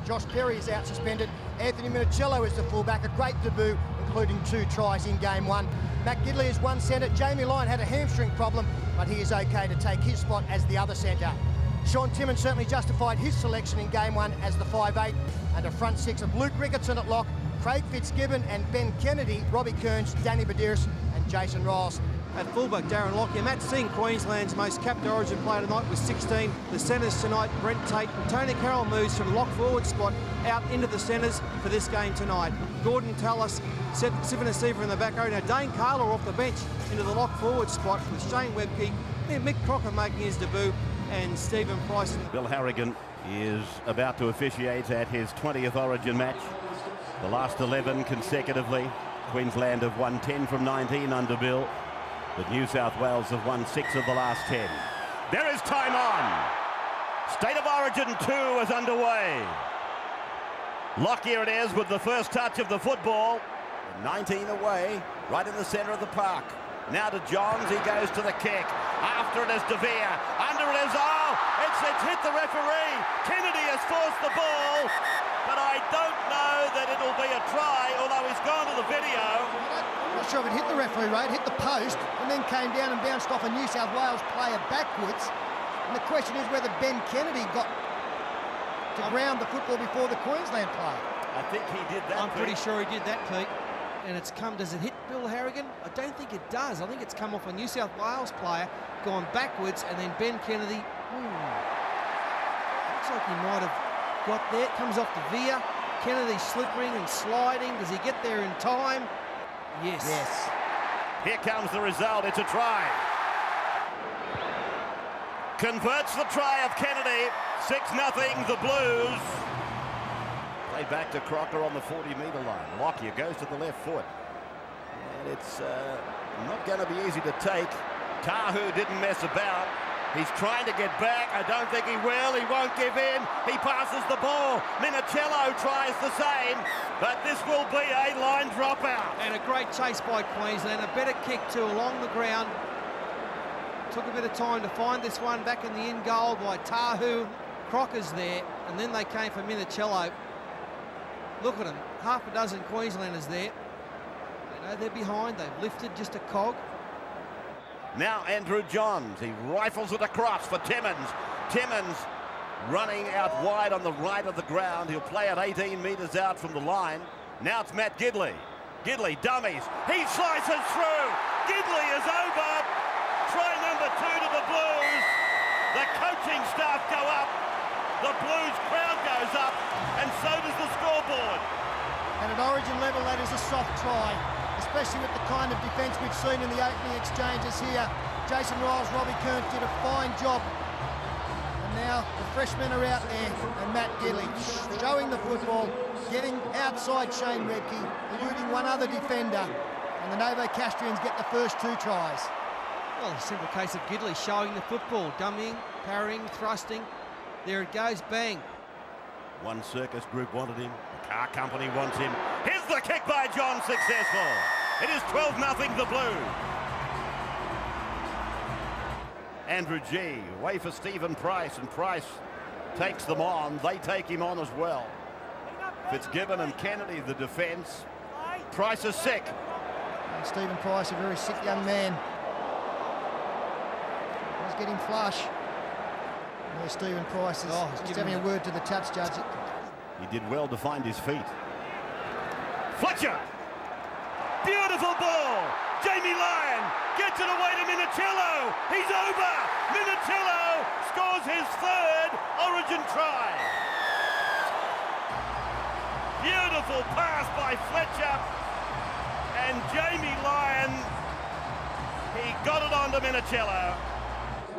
Josh Perry is out suspended. Anthony Minichello is the fullback, a great debut, including 2 tries in game 1. Matt Gidley is 1 centre. Jamie Lyon had a hamstring problem, but he is okay to take his spot as the other centre. Sean Timmins certainly justified his selection in game 1 as the 5'8", and a front 6 of Luke Ricketson at lock, Craig Fitzgibbon and Ben Kennedy, Robbie Kearns, Danny Badiris and Jason Riles. At fullback, Darren Lockyer. Matt Singh, Queensland's most capped Origin player tonight with 16. The centres tonight, Brent Tate and Tony Carroll moves from lock forward spot out into the centres for this game tonight. Gordon Tallis set Sivanasiva in the back row. Now Dane Carler off the bench into the lock forward spot with Shane Webke, Mick Crocker making his debut, and Stephen Price. Bill Harrigan is about to officiate at his 20th Origin match. The last 11 consecutively. Queensland have won 10 from 19 under Bill, but New South Wales have won 6 of the last 10. There is time on. State of Origin 2 is underway. Lockyer it is with the first touch of the football. 19 away, right in the centre of the park. Now to Johns, he goes to the kick. After it is De Vere. Under it is, it's hit the referee. Kennedy has forced the ball, but I don't know that it'll be a try, although he's gone to the video. I'm not sure if it hit the referee, right? It hit the post and then came down and bounced off a New South Wales player backwards. And the question is whether Ben Kennedy got to ground the football before the Queensland player. I think he did that. I'm pretty sure he did that, Pete. And it's come, does it hit Bill Harrigan? I don't think it does. I think it's come off a New South Wales player, gone backwards, and then Ben Kennedy, looks like he might have got there. It comes off the veer. Kennedy slippering and sliding. Does he get there in time? Yes. Yes. Here comes the result. It's a try. Converts the try of Kennedy. 6-0 the Blues. Play back to Crocker on the 40-metre line. Lockyer goes to the left foot. And it's not going to be easy to take. Tahu didn't mess about. He's trying to get back. I don't think he will. He won't give in. He passes the ball. Minichello tries the same. But this will be a line dropout. And a great chase by Queensland. A better kick too along the ground. Took a bit of time to find this one back in the in goal by Tahu. Crocker's there. And then they came for Minichello. Look at them. Half a dozen Queenslanders there. They know they're behind. They've lifted just a cog. Now Andrew Johns. He rifles it across for Timmins. Timmins running out wide on the right of the ground. He'll play it 18 metres out from the line. Now it's Matt Gidley. Gidley dummies. He slices through. Gidley is over. Try number 2 to the Blues. The coaching staff go up. The Blues crowd goes up. And so does the scoreboard. And at Origin level, that is a soft try, especially with the kind of defence we've seen in the opening exchanges here. Jason Riles, Robbie Kearns did a fine job. And now the freshmen are out there, and Matt Gidley showing the football, getting outside Shane Webke, eluding one other defender, and the Novo Castrians get the first 2 tries. Well, a simple case of Gidley showing the football, dummying, parrying, thrusting. There it goes, bang. One circus group wanted him. The car company wants him. Here's the kick by John, successful. It is 12-0 the Blues. Andrew G. away for Stephen Price, and Price takes them on. They take him on as well. Fitzgibbon and Kennedy, the defence. Price is sick. And Stephen Price, a very sick young man. He's getting flush. There's Stephen Price is just having a word to the touch judge. He did well to find his feet. Fletcher! Beautiful ball! Jamie Lyon gets it away to Minichello. He's over! Minichello scores his 3rd Origin try. Beautiful pass by Fletcher. And Jamie Lyon, he got it onto Minichello.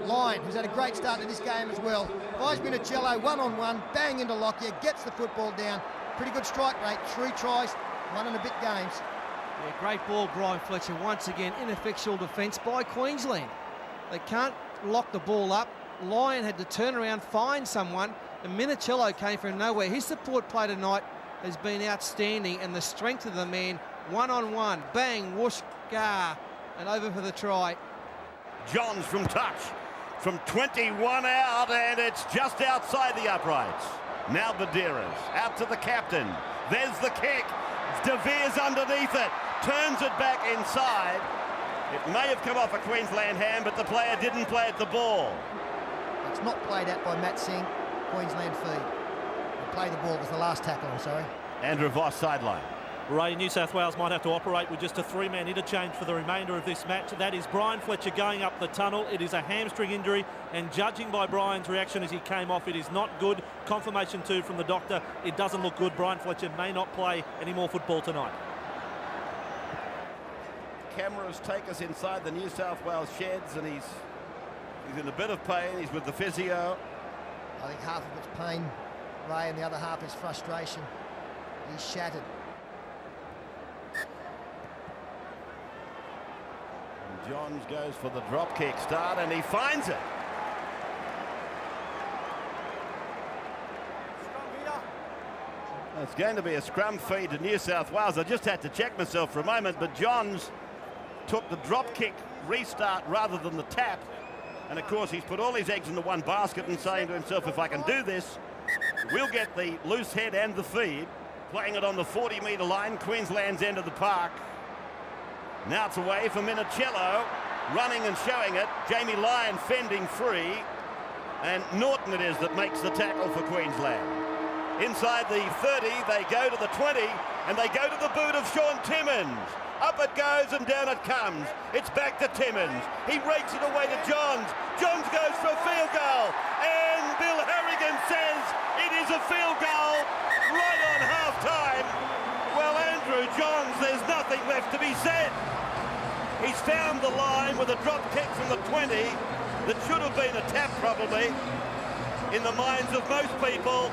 Lyon, who's had a great start to this game as well, finds Minichello one-on-one, bang into Lockyer, gets the football down. Pretty good strike rate, 3 tries, 1 and a bit games. Yeah, great ball, Brian Fletcher. Once again, ineffectual defence by Queensland. They can't lock the ball up. Lyon had to turn around, find someone, and Minichello came from nowhere. His support play tonight has been outstanding, and the strength of the man, one-on-one, bang, whoosh, gar, and over for the try. Johns from touch, from 21 out, and it's just outside the uprights. Now Badira's out to the captain. There's the kick. De Veer's underneath it. Turns it back inside. It may have come off a Queensland hand, but the player didn't play at the ball. It's not played at by Matt Singh, Queensland feed. Play the ball was the last tackle, I'm sorry. Andrew Voss sideline. Ray, New South Wales might have to operate with just a three-man interchange for the remainder of this match. That is Brian Fletcher going up the tunnel. It is a hamstring injury, and judging by Brian's reaction as he came off, it is not good. Confirmation too from the doctor, it doesn't look good. Brian Fletcher may not play any more football tonight. Cameras take us inside the New South Wales sheds, and he's in a bit of pain. He's with the physio. I think half of it's pain, Ray, and the other half is frustration. He's shattered. And Johns goes for the drop kick start, and he finds it. It's going to be a scrum feed to New South Wales. I just had to check myself for a moment, but Johns took the drop kick restart rather than the tap. And of course, he's put all his eggs into one basket and saying to himself, if I can do this, we'll get the loose head and the feed. Playing it on the 40-metre line, Queensland's end of the park. Now it's away for Minichello, running and showing it. Jamie Lyon fending free. And Norton it is that makes the tackle for Queensland. Inside the 30, they go to the 20, and they go to the boot of Sean Timmins. Up it goes and down it comes. It's back to Timmins. He rakes it away to Johns. Johns goes for a field goal. And Bill Harrigan says it is a field goal right on half-time. Well, Andrew Johns, there's nothing left to be said. He's found the line with a drop kick from the 20 that should have been a tap probably in the minds of most people.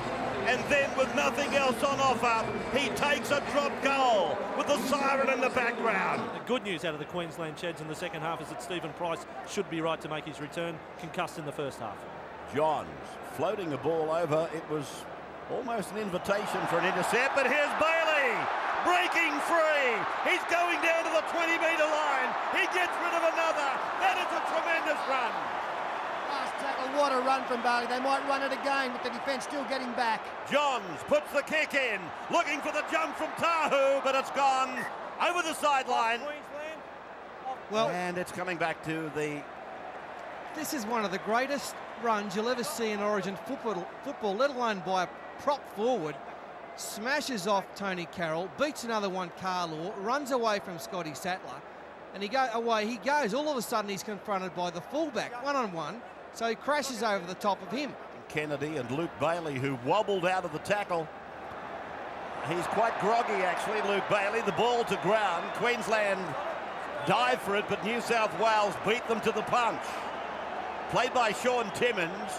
And then with nothing else on offer, he takes a drop goal with the siren in the background. The good news out of the Queensland sheds in the second half is that Stephen Price should be right to make his return, concussed in the first half. Johns floating the ball over. It was almost an invitation for an intercept, but here's Bailey breaking free. He's going down to the 20-metre line. He gets rid of another. That is a tremendous run. Last tackle, what a run from Bailey. They might run it again with the defence still getting back. Johns puts the kick in, looking for the jump from Tahu, but it's gone over the sideline. Well, and it's coming back to the... this is one of the greatest runs you'll ever see in Origin football, let alone by a prop forward. Smashes off Tony Carroll, beats another one, Carlaw, runs away from Scotty Sattler, and he goes. All of a sudden, he's confronted by the fullback, one-on-one, so he crashes over the top of him. Kennedy and Luke Bailey, who wobbled out of the tackle. He's quite groggy, actually, Luke Bailey. The ball to ground. Queensland dive for it, but New South Wales beat them to the punch. Played by Sean Timmins.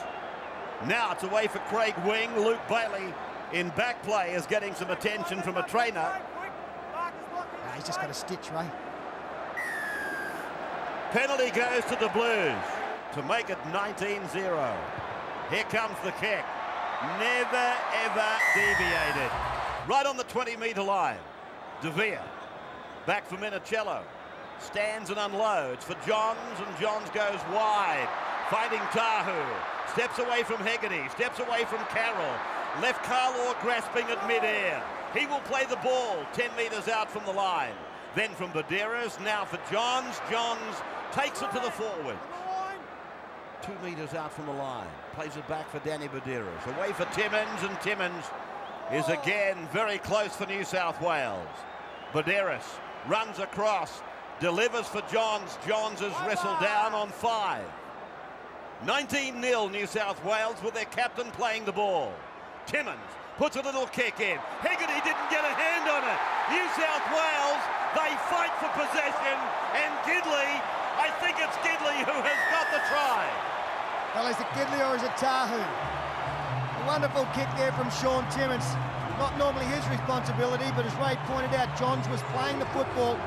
Now it's away for Craig Wing. Luke Bailey in back play is getting some attention from a trainer. He's just got a stitch, Ray. Penalty goes to the Blues to make it 19-0. Here comes the kick. Never, ever deviated. Right on the 20-metre line. De Veer. Back for Minichello. Stands and unloads for Johns, and Johns goes wide. Finding Tahu. Steps away from Hegarty. Steps away from Carroll. Left Carlaw grasping at mid-air. He will play the ball 10 metres out from the line. Then from Badira's, now for Johns. Johns takes it to the forward. 2 metres out from the line. Plays it back for Danny Badira's. Away for Timmins, and Timmins is again very close for New South Wales. Badira's runs across, delivers for Johns. Johns is wrestled down on 5. 19-0 New South Wales with their captain playing the ball. Timmins puts a little kick in. Hegarty didn't get a hand on it. New South Wales, they fight for possession, and Gidley, I think it's Gidley who has got the try. Well, is it Gidley or is it Tahu? A wonderful kick there from Sean Timmins. Not normally his responsibility, but as Ray pointed out, Johns was playing the football.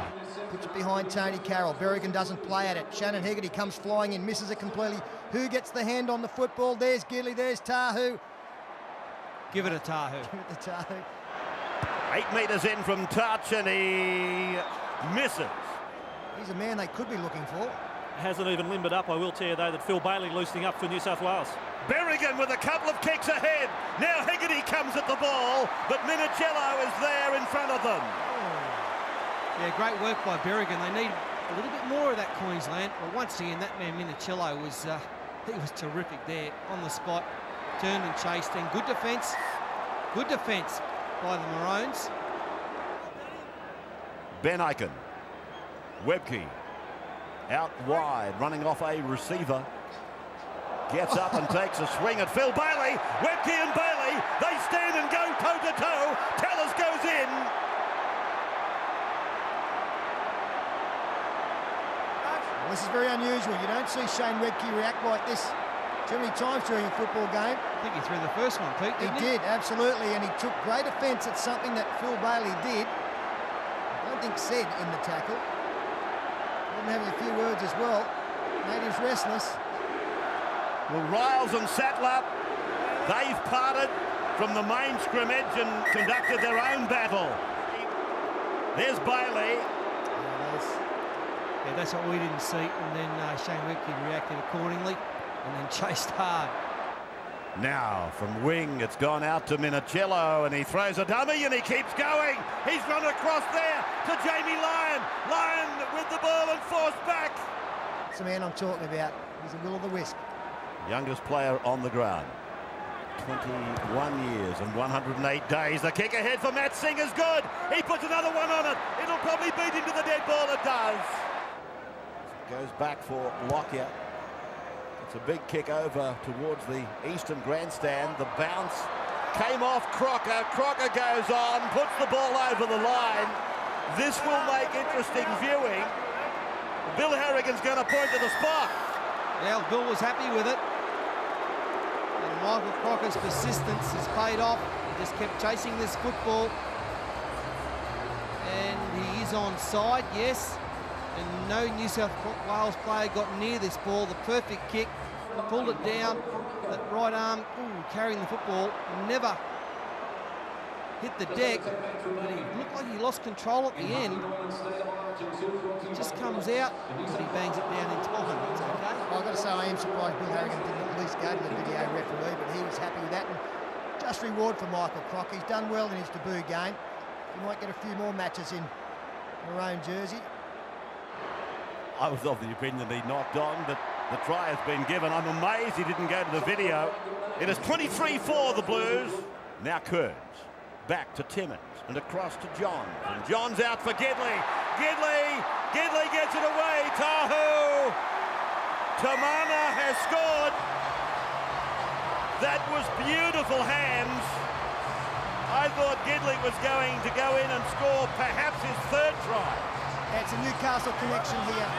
Puts it behind Tony Carroll. Berrigan doesn't play at it. Shannon Hegarty comes flying in, misses it completely. Who gets the hand on the football? There's Gidley, there's Tahu. Give it a Tahu. Give it to Tahu. 8 metres in from touch, and he misses. He's a man they could be looking for. Hasn't even limbered up. I will tell you, though, that Phil Bailey loosening up for New South Wales. Berrigan with a couple of kicks ahead. Now Higgity comes at the ball, but Minichello is there in front of them. Yeah, great work by Berrigan. They need a little bit more of that, Queensland. But once again, that man Minichello was he was terrific there on the spot. Turned and chased, and good defence. Good defence by the Maroons. Ben Aiken. Webke. Out wide, running off a receiver. Gets up and takes a swing at Phil Bailey. Webke and Bailey, they stand and go toe-to-toe. Tallis goes in. Well, this is very unusual. You don't see Shane Webke react like this too many times during a football game. I think he threw the first one, Pete, didn't he? He did, absolutely, and he took great offence at something that Phil Bailey did. I don't think said in the tackle. Didn't have a few words as well. Natives restless. Well, Riles and Sattler, they've parted from the main scrimmage and conducted their own battle. There's Bailey. Yeah, that's what we didn't see, and then Shane Webke reacted accordingly and then chased hard. Now from wing, it's gone out to Minichello, and he throws a dummy and he keeps going. He's run across there to Jamie Lyon. Lyon with the ball and forced back. That's the man I'm talking about. He's a will-o'-the-wisp. Youngest player on the ground. 21 years and 108 days. The kick ahead for Matt Singh is good. He puts another one on it. It'll probably beat into the dead ball. It does. Goes back for Lockyer. It's a big kick over towards the eastern grandstand. The bounce came off Crocker. Crocker goes on, puts the ball over the line. This will make interesting viewing. Bill Harrigan's going to point to the spot. Well, Bill was happy with it. And Michael Crocker's persistence has paid off. He just kept chasing this football. And he is onside, yes. And no New South Wales player got near this ball. The perfect kick, pulled it down. That right arm, carrying the football, never hit the deck. But he looked like he lost control at the end. It just comes out, but he bangs it down in time. It's okay. Well, I've got to say, I am surprised Bill Harrigan didn't at least go to the video referee, but he was happy with that. And just reward for Michael Crocker. He's done well in his debut game. He might get a few more matches in maroon jersey. I was of the opinion he knocked on, but the try has been given. I'm amazed he didn't go to the video. It is 23-4 the Blues. Now Kearns. Back to Timmins and across to Johns. And Johns out for Gidley. Gidley gets it away. Tahu. Tamana has scored. That was beautiful hands. I thought Gidley was going to go in and score perhaps his third try. It's a Newcastle connection here.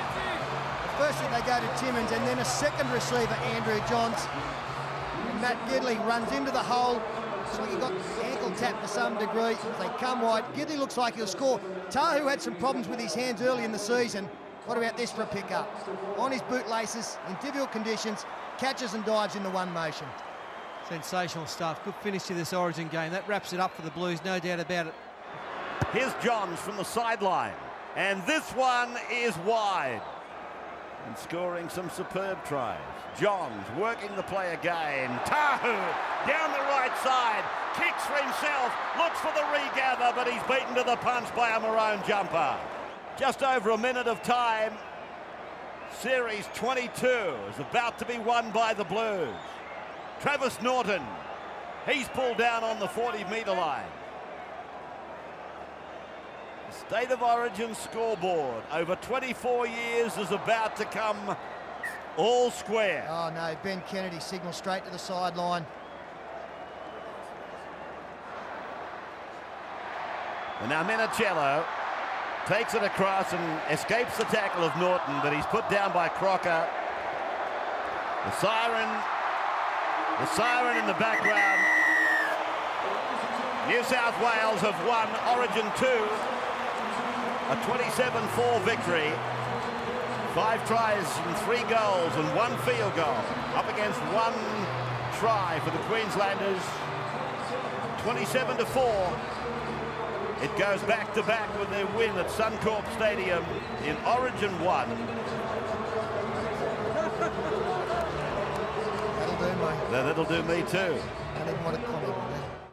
Firstly, they go to Timmins, and then a second receiver, Andrew Johns. And Matt Gidley runs into the hole. So he got ankle tap to some degree. They come wide. Gidley looks like he'll score. Tahu had some problems with his hands early in the season. What about this for a pickup? On his bootlaces, in difficult conditions, catches and dives in the one motion. Sensational stuff. Good finish to this Origin game. That wraps it up for the Blues, no doubt about it. Here's Johns from the sideline. And this one is wide. And scoring some superb tries. Johns working the play again. Tahu down the right side. Kicks for himself. Looks for the regather, but he's beaten to the punch by a maroon jumper. Just over a minute of time. Series 22 is about to be won by the Blues. Travis Norton. He's pulled down on the 40-metre line. State of Origin scoreboard over 24 years is about to come all square. Oh no, Ben Kennedy signals straight to the sideline. And now Minichello takes it across and escapes the tackle of Norton, but he's put down by Crocker. The siren in the background. New South Wales have won Origin 2. A 27-4 victory. 5 tries and 3 goals and 1 field goal. Up against 1 try for the Queenslanders. 27-4. It goes back-to-back with their win at Suncorp Stadium in Origin 1. That'll do, mate. That'll do me too. I didn't want to comment on